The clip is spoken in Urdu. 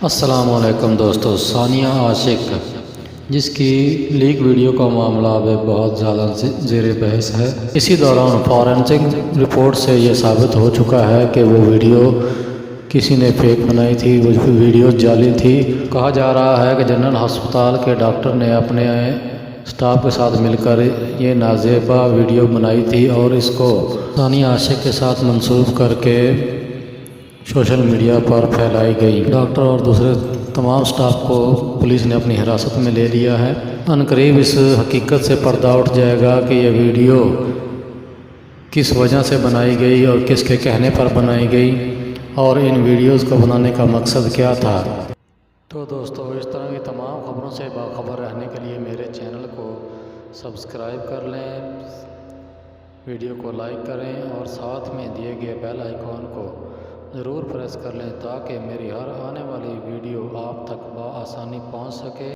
السلام علیکم دوستو، ثانیہ عاشق جس کی لیک ویڈیو کا معاملہ اب بہت زیادہ زیر بحث ہے۔ اسی دوران فورینسک رپورٹ سے یہ ثابت ہو چکا ہے کہ وہ ویڈیو کسی نے فیک بنائی تھی، وہ ویڈیو جعلی تھی۔ کہا جا رہا ہے کہ جنرل ہسپتال کے ڈاکٹر نے اپنے اسٹاف کے ساتھ مل کر یہ نازیبا ویڈیو بنائی تھی اور اس کو ثانیہ عاشق کے ساتھ منسوب کر کے سوشل میڈیا پر پھیلائی گئی۔ ڈاکٹر اور دوسرے تمام سٹاف کو پولیس نے اپنی حراست میں لے لیا ہے۔ عنقریب اس حقیقت سے پردہ اٹھ جائے گا کہ یہ ویڈیو کس وجہ سے بنائی گئی اور کس کے کہنے پر بنائی گئی اور ان ویڈیوز کو بنانے کا مقصد کیا تھا۔ تو دوستو، اس طرح کی تمام خبروں سے باخبر رہنے کے لیے میرے چینل کو سبسکرائب کر لیں، ویڈیو کو لائک کریں اور ساتھ میں دیے گئے بیل آئیکن کو ضرور پریس کر لیں تاکہ میری ہر آنے والی ویڈیو آپ تک بآسانی پہنچ سکے۔